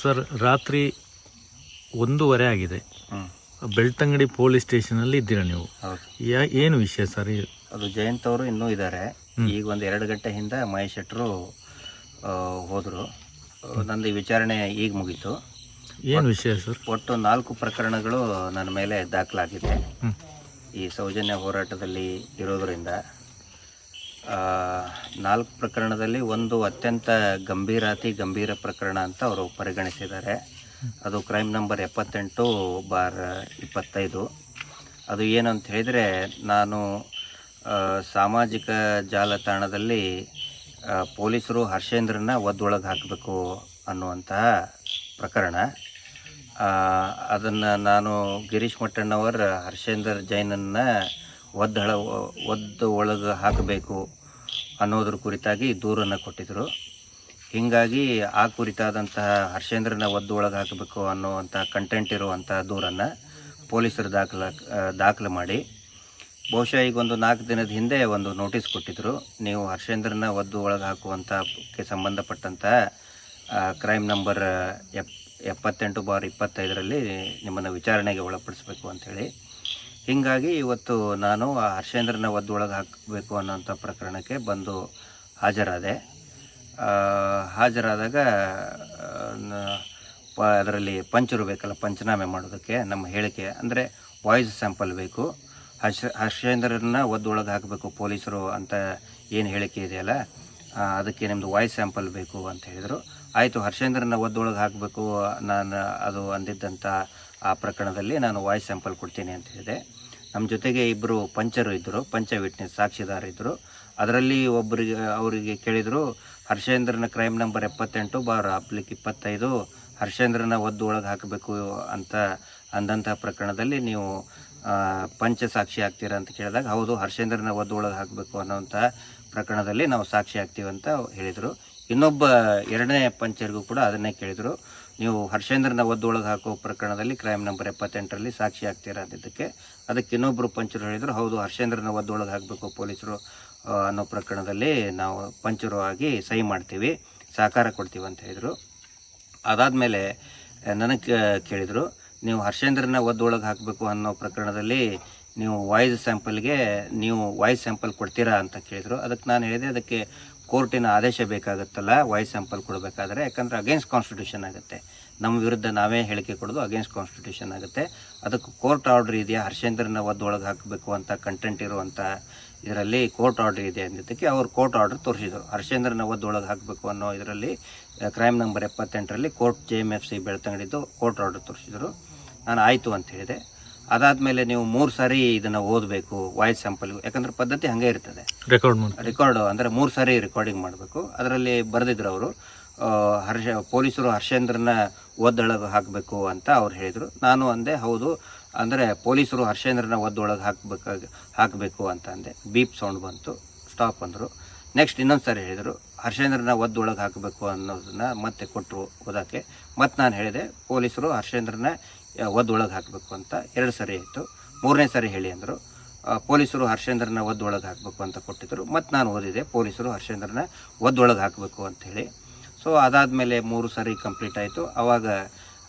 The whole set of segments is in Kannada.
ಸರ್, ರಾತ್ರಿ 1:30 ಆಗಿದೆ. ಬೆಳ್ತಂಗಡಿ ಪೊಲೀಸ್ ಸ್ಟೇಷನಲ್ಲಿ ಇದ್ದೀರಾ ನೀವು? ಹೌದು. ಏನು ವಿಷಯ ಸರ್? ಅದು ಜಯಂತ್ ಅವರು ಇನ್ನೂ ಇದ್ದಾರೆ. ಈಗ ಒಂದು 2 ಗಂಟೆ ಹಿಂದೆ ಮಹೇಶ್ ಶೆಟ್ಟರು ಹೋದರು. ನಂದು ವಿಚಾರಣೆ ಈಗ ಮುಗೀತು. ಏನು ವಿಷಯ ಸರ್? ಒಟ್ಟು 4 ಪ್ರಕರಣಗಳು ನನ್ನ ಮೇಲೆ ದಾಖಲಾಗಿದೆ. ಈ ಸೌಜನ್ಯ ಹೋರಾಟದಲ್ಲಿ ಇರೋದರಿಂದ 4 ಪ್ರಕರಣದಲ್ಲಿ ಒಂದು ಅತ್ಯಂತ ಗಂಭೀರ ಪ್ರಕರಣ ಅಂತ ಅವರು ಪರಿಗಣಿಸಿದ್ದಾರೆ. ಅದು ಕ್ರೈಮ್ ನಂಬರ್ 78/25. ಅದು ಏನು ಅಂತ ಹೇಳಿದರೆ, ನಾನು ಸಾಮಾಜಿಕ ಜಾಲತಾಣದಲ್ಲಿ ಪೊಲೀಸರು ಹರ್ಷೇಂದ್ರನ್ನ ಒದ್ದೊಳಗೆ ಹಾಕಬೇಕು ಅನ್ನುವಂತಹ ಪ್ರಕರಣ. ಅದನ್ನು ನಾನು ಗಿರೀಶ್ ಮಟ್ಟಣ್ಣವರ್ ಹರ್ಷೇಂದ್ರ ಜೈನನ್ನು ಒದ್ದು ಒಳಗೆ ಹಾಕಬೇಕು ಅನ್ನೋದ್ರ ಕುರಿತಾಗಿ ದೂರನ್ನು ಕೊಟ್ಟಿದ್ದರು. ಹೀಗಾಗಿ ಆ ಕುರಿತಾದಂತಹ ಹರ್ಷೇಂದ್ರನ ಒದ್ದು ಒಳಗೆ ಹಾಕಬೇಕು ಅನ್ನುವಂಥ ಕಂಟೆಂಟ್ ಇರುವಂಥ ದೂರನ್ನು ಪೊಲೀಸರು ದಾಖಲೆ ಮಾಡಿ, ಬಹುಶಃ ಈಗ ಒಂದು 4 ದಿನದ ಹಿಂದೆ ಒಂದು ನೋಟಿಸ್ ಕೊಟ್ಟಿದ್ದರು. ನೀವು ಹರ್ಷೇಂದ್ರನ ಒದ್ದು ಒಳಗೆ ಹಾಕುವಂಥಕ್ಕೆ ಸಂಬಂಧಪಟ್ಟಂಥ ಕ್ರೈಮ್ ನಂಬರ್ 78/25ರಲ್ಲಿ ನಿಮ್ಮನ್ನು ವಿಚಾರಣೆಗೆ ಒಳಪಡಿಸಬೇಕು ಅಂಥೇಳಿ. ಹೀಗಾಗಿ ಇವತ್ತು ನಾನು ಆ ಹರ್ಷೇಂದ್ರನ ಒದ್ದು ಒಳಗೆ ಹಾಕಬೇಕು ಅನ್ನೋಂಥ ಪ್ರಕರಣಕ್ಕೆ ಬಂದು ಹಾಜರಾದಾಗ ಅದರಲ್ಲಿ ಪಂಚರು ಬೇಕಲ್ಲ, ಪಂಚನಾಮೆ ಮಾಡೋದಕ್ಕೆ ನಮ್ಮ ಹೇಳಿಕೆ ಅಂದರೆ ವಾಯ್ಸ್ ಸ್ಯಾಂಪಲ್ ಬೇಕು. ಹರ್ಷೇಂದ್ರನ್ನ ಒದ್ದೊಳಗೆ ಹಾಕಬೇಕು ಪೊಲೀಸರು ಅಂತ ಏನು ಹೇಳಿಕೆ ಇದೆಯಲ್ಲ, ಅದಕ್ಕೆ ನಿಮ್ಮದು ವಾಯ್ಸ್ ಸ್ಯಾಂಪಲ್ ಬೇಕು ಅಂತ ಹೇಳಿದರು. ಆಯಿತು, ಹರ್ಷೇಂದ್ರನ್ನ ಒದ್ದೊಳಗೆ ಹಾಕಬೇಕು ನಾನು ಅದು ಅಂದಿದ್ದಂಥ ಆ ಪ್ರಕರಣದಲ್ಲಿ ನಾನು ವಾಯ್ಸ್ ಸ್ಯಾಂಪಲ್ ಕೊಡ್ತೀನಿ ಅಂತ ಹೇಳಿದೆ. ನಮ್ಮ ಜೊತೆಗೆ 2 ಪಂಚರು ಇದ್ದರು, ಪಂಚ ವಿಟ್ನೆಸ್ ಸಾಕ್ಷಿದಾರ ಇದ್ದರು. ಅದರಲ್ಲಿ ಅವರಿಗೆ ಕೇಳಿದರು, ಹರ್ಷೇಂದ್ರನ ಕ್ರೈಮ್ ನಂಬರ್ 78/25 ಹರ್ಷೇಂದ್ರನ ಒದ್ದು ಒಳಗೆ ಹಾಕಬೇಕು ಅಂತ ಅಂದಂಥ ಪ್ರಕರಣದಲ್ಲಿ ನೀವು ಪಂಚ ಸಾಕ್ಷಿ ಆಗ್ತೀರಾ ಅಂತ ಕೇಳಿದಾಗ, ಹೌದು, ಹರ್ಷೇಂದ್ರನ ಒದ್ದು ಒಳಗೆ ಹಾಕಬೇಕು ಅನ್ನೋಂಥ ಪ್ರಕರಣದಲ್ಲಿ ನಾವು ಸಾಕ್ಷಿ ಆಗ್ತೀವಿ ಅಂತ ಹೇಳಿದರು. ಇನ್ನೊಬ್ಬ 2ನೇ ಪಂಚರಿಗೂ ಕೂಡ ಅದನ್ನೇ ಕೇಳಿದರು, ನೀವು ಹರ್ಷೇಂದ್ರನ ಒದ್ದು ಒಳಗೆ ಹಾಕೋ ಪ್ರಕರಣದಲ್ಲಿ ಕ್ರೈಮ್ ನಂಬರ್ 78ರಲ್ಲಿ ಸಾಕ್ಷಿ ಆಗ್ತೀರಾ ಅಂದಿದ್ದಕ್ಕೆ ಅದಕ್ಕೆ ಇನ್ನೊಬ್ಬರು ಪಂಚರು ಹೇಳಿದರು, ಹೌದು, ಹರ್ಷೇಂದ್ರನ ಒದ್ದು ಒಳಗೆ ಹಾಕಬೇಕು ಪೊಲೀಸರು ಅನ್ನೋ ಪ್ರಕರಣದಲ್ಲಿ ನಾವು ಪಂಚರು ಆಗಿ ಸಹಿ ಮಾಡ್ತೀವಿ, ಸಹಕಾರ ಕೊಡ್ತೀವಿ ಅಂತ ಹೇಳಿದರು. ಅದಾದಮೇಲೆ ನನಗೆ ಕೇಳಿದರು, ನೀವು ಹರ್ಷೇಂದ್ರನ ಒದ್ದೊಳಗೆ ಹಾಕಬೇಕು ಅನ್ನೋ ಪ್ರಕರಣದಲ್ಲಿ ನೀವು ವಾಯ್ಸ್ ಸ್ಯಾಂಪಲ್ ಕೊಡ್ತೀರಾ ಅಂತ ಕೇಳಿದರು. ಅದಕ್ಕೆ ನಾನು ಹೇಳಿದೆ, ಅದಕ್ಕೆ ಕೋರ್ಟಿನ ಆದೇಶ ಬೇಕಾಗುತ್ತಲ್ಲ ವಾಯ್ಸ್ ಸ್ಯಾಂಪಲ್ ಕೊಡಬೇಕಾದ್ರೆ, ಯಾಕಂದರೆ ಅಗೇನ್ಸ್ಟ್ ಕಾನ್ಸ್ಟಿಟ್ಯೂಷನ್ ಆಗುತ್ತೆ. ನಮ್ಮ ವಿರುದ್ಧ ನಾವೇ ಹೇಳಿಕೆ ಕೊಡೋದು ಅಗೇನ್ಸ್ಟ್ ಕಾನ್ಸ್ಟಿಟ್ಯೂಷನ್ ಆಗುತ್ತೆ. ಅದಕ್ಕೆ ಕೋರ್ಟ್ ಆರ್ಡ್ರ್ ಇದೆಯಾ, ಹರ್ಷೇಂದ್ರನ ಒದ್ದೊಳಗೆ ಹಾಕಬೇಕು ಅಂತ ಕಂಟೆಂಟ್ ಇರುವಂಥ ಇದರಲ್ಲಿ ಕೋರ್ಟ್ ಆರ್ಡ್ರ್ ಇದೆ ಅಂದಿದ್ದಕ್ಕೆ ಅವರು ಕೋರ್ಟ್ ಆರ್ಡ್ರ್ ತೋರಿಸಿದರು. ಹರ್ಷೇಂದ್ರನ ಒದ್ದೊಳಗೆ ಹಾಕಬೇಕು ಅನ್ನೋ ಇದರಲ್ಲಿ ಕ್ರೈಮ್ ನಂಬರ್ 78ರಲ್ಲಿ ಕೋರ್ಟ್ JMFC ಬೆಳ್ತಂಗಡಿದ್ದು ಕೋರ್ಟ್ ಆರ್ಡ್ರ್ ತೋರಿಸಿದರು. ನಾನು ಆಯಿತು ಅಂತ ಹೇಳಿದೆ. ಅದಾದಮೇಲೆ ನೀವು 3 ಸಾರಿ ಇದನ್ನು ಓದಬೇಕು ವಾಯ್ಸ್ ಸ್ಯಾಂಪಲ್ಗೂ, ಯಾಕಂದರೆ ಪದ್ಧತಿ ಹಾಗೆ ಇರ್ತದೆ, ರೆಕಾರ್ಡು ಅಂದರೆ 3 ಸಾರಿ ರೆಕಾರ್ಡಿಂಗ್ ಮಾಡಬೇಕು. ಅದರಲ್ಲಿ ಬರೆದಿದ್ರು ಅವರು, ಪೊಲೀಸರು ಹರ್ಷೇಂದ್ರನ ಒದ್ದೊಳಗೆ ಹಾಕಬೇಕು ಅಂತ ಅವ್ರು ಹೇಳಿದರು. ನಾನು ಅಂದೆ, ಹೌದು, ಅಂದರೆ ಪೊಲೀಸರು ಹರ್ಷೇಂದ್ರನ ಒದ್ದೊಳಗೆ ಹಾಕಬೇಕು ಅಂತ ಅಂದೆ. ಬೀಪ್ ಸೌಂಡ್ ಬಂತು, ಸ್ಟಾಪ್ ಅಂದರು. ನೆಕ್ಸ್ಟ್ ಇನ್ನೊಂದು ಸಾರಿ ಹೇಳಿದರು, ಹರ್ಷೇಂದ್ರನ ಒದ್ದೊಳಗೆ ಹಾಕಬೇಕು ಅನ್ನೋದನ್ನು ಮತ್ತೆ ಕೊಟ್ಟರು ಓದೋಕ್ಕೆ. ಮತ್ತು ನಾನು ಹೇಳಿದೆ, ಪೊಲೀಸರು ಹರ್ಷೇಂದ್ರನ ಒದ್ದೊಳಗೆ ಹಾಕಬೇಕು ಅಂತ 2 ಸಾರಿ ಆಯಿತು. 3ನೇ ಸಾರಿ ಹೇಳಿ ಅಂದರು. ಪೊಲೀಸರು ಹರ್ಷೇಂದ್ರನ ಒದ್ದೊಳಗೆ ಹಾಕಬೇಕು ಅಂತ ಕೊಟ್ಟಿದ್ದರು. ಮತ್ತು ನಾನು ಓದಿದೆ, ಪೊಲೀಸರು ಹರ್ಷೇಂದ್ರನ ಒದ್ದೊಳಗೆ ಹಾಕಬೇಕು ಅಂಥೇಳಿ. ಸೊ ಅದಾದಮೇಲೆ 3 ಸಾರಿ ಕಂಪ್ಲೀಟ್ ಆಯಿತು. ಆವಾಗ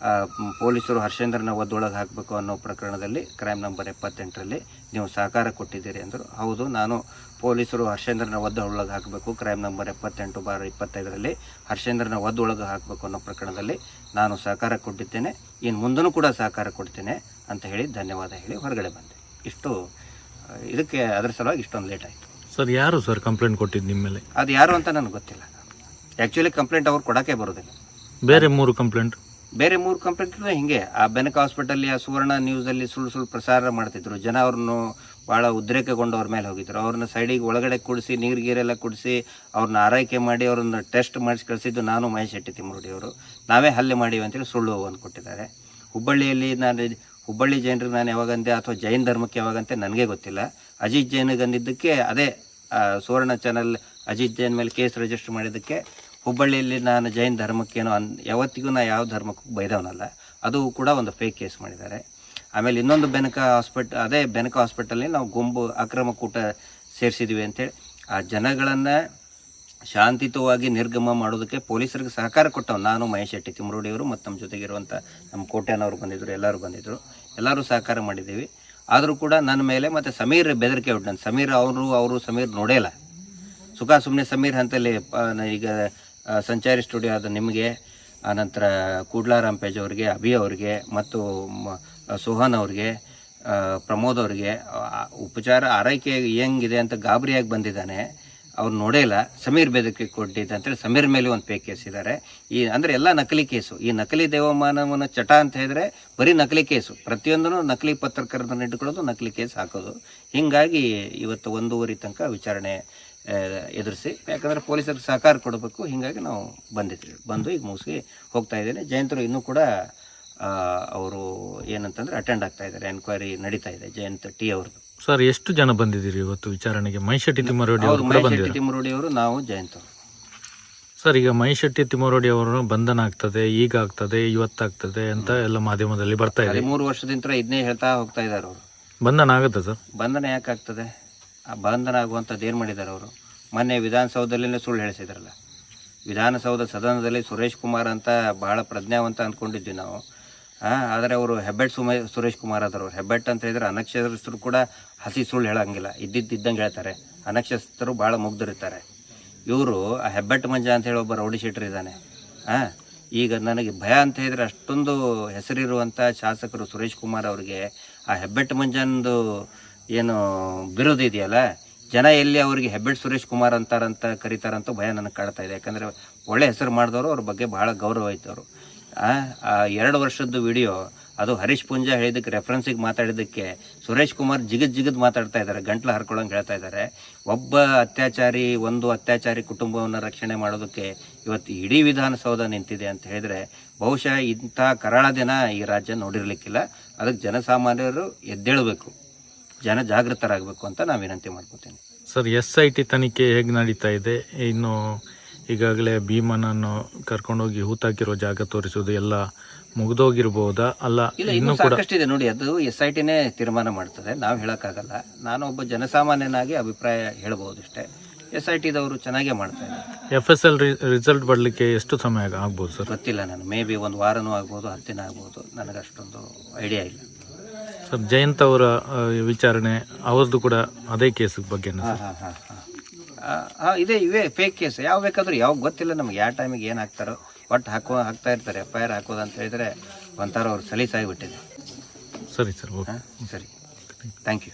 ಪೊಲೀಸರು ಹರ್ಷೇಂದ್ರನ ಒದ್ದೊಳಗೆ ಹಾಕಬೇಕು ಅನ್ನೋ ಪ್ರಕರಣದಲ್ಲಿ ಕ್ರೈಮ್ ನಂಬರ್ 78ರಲ್ಲಿ ನೀವು ಸಹಕಾರ ಕೊಟ್ಟಿದ್ದೀರಿ ಅಂದರು. ಹೌದು, ನಾನು ಪೊಲೀಸರು ಹರ್ಷೇಂದ್ರನ ಒದ್ದೊಳಗೆ ಹಾಕಬೇಕು ಕ್ರೈಮ್ ನಂಬರ್ 78/25ರಲ್ಲಿ ಹರ್ಷೇಂದ್ರನ ಒದ್ದೊಳಗೆ ಹಾಕಬೇಕು ಅನ್ನೋ ಪ್ರಕರಣದಲ್ಲಿ ನಾನು ಸಹಕಾರ ಕೊಟ್ಟಿದ್ದೇನೆ, ಇನ್ನು ಮುಂದೂ ಕೂಡ ಸಹಕಾರ ಕೊಡ್ತೇನೆ ಅಂತ ಹೇಳಿ ಧನ್ಯವಾದ ಹೇಳಿ ಹೊರಗಡೆ ಬಂದೆ. ಇದಕ್ಕೆ ಅದರ ಸಲುವಾಗಿ ಇಷ್ಟೊಂದು ಲೇಟ್ ಆಯಿತು. ಸರ್, ಯಾರು ಸರ್ ಕಂಪ್ಲೇಂಟ್ ಕೊಟ್ಟಿದ್ದು ನಿಮ್ಮ ಮೇಲೆ? ಅದು ಯಾರು ಅಂತ ನನಗೆ ಗೊತ್ತಿಲ್ಲ. ಆ್ಯಕ್ಚುಲಿ ಕಂಪ್ಲೇಂಟ್ ಅವ್ರು ಕೊಡೋಕ್ಕೆ ಬರೋದಿಲ್ಲ. ಬೇರೆ 3 ಕಂಪ್ಲೇಂಟ್ ಹಿಂಗೆ ಆ ಬೆನಕ ಹಾಸ್ಪಿಟಲ್ಲಿ ಆ ಸುವರ್ಣ ನ್ಯೂಸಲ್ಲಿ ಸುಳ್ಳು ಪ್ರಸಾರ ಮಾಡ್ತಿದ್ರು. ಜನ ಅವ್ರನ್ನು ಭಾಳ ಉದ್ರೇಕಗೊಂಡು ಅವ್ರ ಮೇಲೆ ಹೋಗಿದ್ರು. ಅವ್ರನ್ನ ಸೈಡಿಗೆ ಒಳಗಡೆ ಕುಡಿಸಿ ನೀರೆಲ್ಲ ಕುಡಿಸಿ ಅವ್ರನ್ನ ಆರೈಕೆ ಮಾಡಿ ಅವ್ರನ್ನ ಟೆಸ್ಟ್ ಮಾಡಿಸಿ ಕಳಿಸಿದ್ದು ನಾನು, ಮಹೇಶ್ ಶೆಟ್ಟಿ ತಿಮ್ಮರುಡಿ ಅವರು. ನಾವೇ ಹಲ್ಲೆ ಮಾಡೀವಿ ಅಂತೇಳಿ ಸುಳ್ಳು ಒಂದು ಕೊಟ್ಟಿದ್ದಾರೆ. ಹುಬ್ಬಳ್ಳಿ ಜೈನರಿಗೆ ನಾನು ಯಾವಾಗಂದೆ ಅಥವಾ ಜೈನ್ ಧರ್ಮಕ್ಕೆ ಯಾವಾಗಂತೆ ನನಗೆ ಗೊತ್ತಿಲ್ಲ. ಅಜಿತ್ ಜೈನಿಗೆ ಅಂದಿದ್ದಕ್ಕೆ ಅದೇ ಸುವರ್ಣ ಚಾನಲ್ ಅಜಿತ್ ಜೈನ್ ಮೇಲೆ ಕೇಸ್ ರಿಜಿಸ್ಟರ್ ಮಾಡಿದ್ದಕ್ಕೆ ಹುಬ್ಬಳ್ಳಿಯಲ್ಲಿ ನಾನು ಜೈನ್ ಧರ್ಮಕ್ಕೇನೋ ಯಾವತ್ತಿಗೂ ನಾ ಯಾವ ಧರ್ಮಕ್ಕೂ ಬೈದವನಲ್ಲ, ಅದು ಕೂಡ ಒಂದು ಫೇಕ್ ಕೇಸ್ ಮಾಡಿದ್ದಾರೆ. ಆಮೇಲೆ ಇನ್ನೊಂದು ಬೆನಕ ಹಾಸ್ಪಿಟಲ್ಲಿ ನಾವು ಗುಂಪು ಅಕ್ರಮ ಕೂಟ ಸೇರಿಸಿದ್ವಿ ಅಂತೇಳಿ ಆ ಜನಗಳನ್ನು ಶಾಂತಿಯುತವಾಗಿ ನಿರ್ಗಮ ಮಾಡೋದಕ್ಕೆ ಪೊಲೀಸರಿಗೆ ಸಹಕಾರ ಕೊಟ್ಟವು. ನಾನು ಮಹೇಶ್ ಶೆಟ್ಟಿ ತಿಮ್ಮರೋಡಿಯವರು ಮತ್ತು ನಮ್ಮ ಜೊತೆಗಿರುವಂಥ ನಮ್ಮ ಕೋಟ್ಯಾನವರು ಬಂದಿದ್ದರು, ಎಲ್ಲರೂ ಸಹಕಾರ ಮಾಡಿದ್ದೀವಿ. ಆದರೂ ಕೂಡ ನನ್ನ ಮೇಲೆ ಮತ್ತು ಸಮೀರ್ ಬೆದರಿಕೆ ಉಂಟು. ನಾನು ಸಮೀರ್ ನೋಡೇ ಇಲ್ಲ. ಸುಮ್ಮನೆ ಸಮೀರ್ ಅಂತಲ್ಲಿ ಈಗ ಸಂಚಾರಿ ಸ್ಟುಡಿಯೋ ಆದ ನಿಮಗೆ, ಆನಂತರ ಕೂಡ್ಲಾರಾಮ್ ಪೇಜ್ ಅವ್ರಿಗೆ, ಅಭಿ ಅವ್ರಿಗೆ ಮತ್ತು ಸೋಹನ್ ಅವ್ರಿಗೆ, ಪ್ರಮೋದ್ ಅವ್ರಿಗೆ ಉಪಚಾರ ಆರೈಕೆ ಹೆಂಗಿದೆ ಅಂತ ಗಾಬರಿಯಾಗಿ ಬಂದಿದ್ದಾನೆ. ಅವ್ರು ನೋಡೇ ಇಲ್ಲ. ಸಮೀರ್ ಬೆದರಿಕೆ ಕೊಟ್ಟಿದ್ದ ಅಂತೇಳಿ ಸಮೀರ್ ಮೇಲೆ ಒಂದು ಫೇಕ್ ಕೇಸ್ ಇದ್ದಾರೆ. ಅಂದರೆ ಎಲ್ಲ ನಕಲಿ ಕೇಸು. ಈ ನಕಲಿ ದೇವಮಾನವನ ಚಟ ಅಂತ ಹೇಳಿದ್ರೆ ಬರೀ ನಕಲಿ ಕೇಸು. ಪ್ರತಿಯೊಂದೂ ನಕಲಿ ಪತ್ರಕರ್ತರನ್ನು ಇಟ್ಕೊಳ್ಳೋದು, ನಕಲಿ ಕೇಸ್ ಹಾಕೋದು. ಹೀಗಾಗಿ ಇವತ್ತು 1:30 ತನಕ ವಿಚಾರಣೆ ಎದುರಿಸಿ, ಯಾಕಂದರೆ ಪೊಲೀಸರಿಗೆ ಸಹಕಾರ ಕೊಡಬೇಕು. ಹೀಗಾಗಿ ನಾವು ಬಂದು ಈಗ ಮುಗಿಸಿ ಹೋಗ್ತಾ ಇದ್ದೇನೆ. ಜಯಂತರು ಇನ್ನೂ ಕೂಡ ಅವರು ಏನಂತಂದರೆ ಅಟೆಂಡ್ ಆಗ್ತಾ ಇದ್ದಾರೆ. ಎನ್ಕ್ವೈರಿ ನಡೀತಾ ಇದೆ ಜಯಂತ್ ಟಿ ಅವ್ರದ್ದು. ಸರ್, ಎಷ್ಟು ಜನ ಬಂದಿದ್ದೀರಿ ಇವತ್ತು ವಿಚಾರಣೆಗೆ? ಮಹೇಶ್ ಶೆಟ್ಟಿ ತಿಮ್ಮರೋಡಿ ಅವರು, ನಾವು ಜಯಂತ್ ಅವರು. ಸರ್, ಈಗ ಮಹೇಶ್ ಶೆಟ್ಟಿ ತಿಮ್ಮರೋಡಿ ಅವರು ಬಂಧನ ಆಗ್ತದೆ, ಈಗ ಆಗ್ತದೆ, ಇವತ್ತಾಗ್ತದೆ ಅಂತ ಎಲ್ಲ ಮಾಧ್ಯಮದಲ್ಲಿ ಬರ್ತಾ ಇದೆ. 3 ವರ್ಷದಿಂದ ಇದನ್ನೇ ಹೇಳ್ತಾ ಹೋಗ್ತಾ ಇದ್ದಾರೆ ಅವರು. ಬಂಧನ ಆಗುತ್ತೆ ಸರ್? ಬಂಧನ ಯಾಕೆ ಆಗ್ತದೆ? ಆ ಬಂಧನ ಆಗುವಂಥದ್ದು ಏನು ಮಾಡಿದ್ದಾರೆ ಅವರು? ಮೊನ್ನೆ ವಿಧಾನಸೌಧದಲ್ಲೇ ಸುಳ್ಳು ಹೇಳಿಸಿದ್ರಲ್ಲ. ವಿಧಾನಸೌಧ ಸದನದಲ್ಲಿ ಸುರೇಶ್ ಕುಮಾರ್ ಅಂತ ಬಹಳ ಪ್ರಜ್ಞಾವಂತ ಅಂದ್ಕೊಂಡಿದ್ವಿ ನಾವು. ಆದರೆ ಅವರು ಹೆಬ್ಬೆಟ್ ಸುರೇಶ್ ಕುಮಾರ್ ಆದರು. ಹೆಬ್ಬೆಟ್ ಅಂತ ಹೇಳಿದ್ರೆ ಅನಕ್ಷರಸ್ಥರು ಕೂಡ ಹಸಿ ಸುಳ್ಳು ಹೇಳಂಗಿಲ್ಲ, ಇದ್ದಂಗೆ ಹೇಳ್ತಾರೆ. ಅನಕ್ಷರಸ್ಥರು ಭಾಳ ಮುಗ್ದಿರ್ತಾರೆ. ಇವರು ಆ ಹೆಬ್ಬೆಟ್ ಮಂಜ ಅಂತ ಹೇಳಿ ಒಬ್ಬ ರೌಡಿ ಶೀಟರ್ ಇದ್ದಾನೆ. ಈಗ ನನಗೆ ಭಯ ಅಂತ ಹೇಳಿದ್ರೆ ಅಷ್ಟೊಂದು ಹೆಸರಿರುವಂಥ ಶಾಸಕರು ಸುರೇಶ್ ಕುಮಾರ್ ಅವರಿಗೆ ಆ ಹೆಬ್ಬೆಟ್ ಮಂಜಂದು ಏನು ಬಿರುದು ಇದೆಯಲ್ಲ, ಜನ ಎಲ್ಲಿ ಅವರಿಗೆ ಹೆಬ್ಬೆಟ್ ಸುರೇಶ್ ಕುಮಾರ್ ಅಂತಾರಂತ ಕರೀತಾರಂತ ಭಯ ನನಗೆ ಕಾಡ್ತಾ ಇದೆ. ಯಾಕಂದರೆ ಒಳ್ಳೆ ಹೆಸರು ಮಾಡಿದವರು, ಅವ್ರ ಬಗ್ಗೆ ಭಾಳ ಗೌರವ ಇದ್ದವರು. ಆ 2 ವರ್ಷದ್ದು ವಿಡಿಯೋ, ಅದು ಹರೀಶ್ ಪುಂಜಾ ಹೇಳಿದ್ದಕ್ಕೆ ರೆಫರೆನ್ಸಿಗೆ ಮಾತಾಡಿದ್ದಕ್ಕೆ ಸುರೇಶ್ ಕುಮಾರ್ ಜಿಗದ್ ಮಾತಾಡ್ತಾ ಇದ್ದಾರೆ, ಗಂಟ್ಲು ಹರ್ಕೊಳ್ಳೋಂಗೆ ಹೇಳ್ತಾ ಇದ್ದಾರೆ. ಒಂದು ಅತ್ಯಾಚಾರಿ ಕುಟುಂಬವನ್ನು ರಕ್ಷಣೆ ಮಾಡೋದಕ್ಕೆ ಇವತ್ತು ಇಡೀ ವಿಧಾನಸೌಧ ನಿಂತಿದೆ ಅಂತ ಹೇಳಿದ್ರೆ ಬಹುಶಃ ಇಂಥ ಕರಾಳ ದಿನ ಈ ರಾಜ್ಯ ನೋಡಿರಲಿಕ್ಕಿಲ್ಲ. ಅದಕ್ಕೆ ಜನಸಾಮಾನ್ಯರು ಎದ್ದೇಳಬೇಕು, ಜನ ಜಾಗೃತರಾಗಬೇಕು ಅಂತ ನಾನು ವಿನಂತಿ ಮಾಡ್ಕೋತೀನಿ. ಸರ್, SIT ತನಿಖೆ ಹೇಗೆ ನಡೀತಾ ಇದೆ? ಇನ್ನು ಈಗಾಗಲೇ ಭೀಮನನ್ನು ಕರ್ಕೊಂಡೋಗಿ ಹೂತಾಕಿರೋ ಜಾಗ ತೋರಿಸೋದು ಎಲ್ಲ ಮುಗಿದೋಗಿರ್ಬೋದಾ? ಅಲ್ಲ, ಇನ್ನೂ ಸಾಕಷ್ಟಿದೆ ನೋಡಿ. ಅದು SITನೇ ತೀರ್ಮಾನ ಮಾಡ್ತದೆ, ನಾವು ಹೇಳೋಕ್ಕಾಗಲ್ಲ. ನಾನು ಒಬ್ಬ ಜನಸಾಮಾನ್ಯನಾಗಿ ಅಭಿಪ್ರಾಯ ಹೇಳ್ಬೋದು ಅಷ್ಟೇ. SITದವರು ಚೆನ್ನಾಗೇ ಮಾಡ್ತಾ ಇದ್ದಾರೆ. FSL ರಿಸಲ್ಟ್ ಬರಲಿಕ್ಕೆ ಎಷ್ಟು ಸಮಯ ಆಗ್ಬೋದು ಸರ್? ಗೊತ್ತಿಲ್ಲ, ನಾನು ಮೇ ಬಿ 1 ವಾರನೂ ಆಗ್ಬೋದು, 10 ದಿನ ಆಗ್ಬೋದು, ನನಗೆ ಅಷ್ಟೊಂದು ಐಡಿಯಾ ಇಲ್ಲ. ಸರ್, ಜಯಂತ್ ಅವರ ವಿಚಾರಣೆ, ಅವ್ರದ್ದು ಕೂಡ ಅದೇ ಕೇಸ್ ಬಗ್ಗೆ? ಇವೇ ಫೇಕ್ ಕೇಸ್. ಯಾವ ಬೇಕಾದ್ರೂ, ಯಾವಾಗ ಗೊತ್ತಿಲ್ಲ ನಮ್ಗೆ, ಯಾವ ಟೈಮಿಗೆ ಏನು ಹಾಕ್ತಾರೋ ಒಟ್ಟು ಹಾಕ್ತಾ ಇರ್ತಾರೆ. FIR ಹಾಕೋದು ಅಂತ ಹೇಳಿದ್ರೆ ಒಂಥರ ಅವ್ರು ಸಲೀಸಾಗಿಬಿಟ್ಟಿದೆ. ಸರಿ ಸರ್, ಓಕೆ, ಸರಿ, ಥ್ಯಾಂಕ್ ಯು.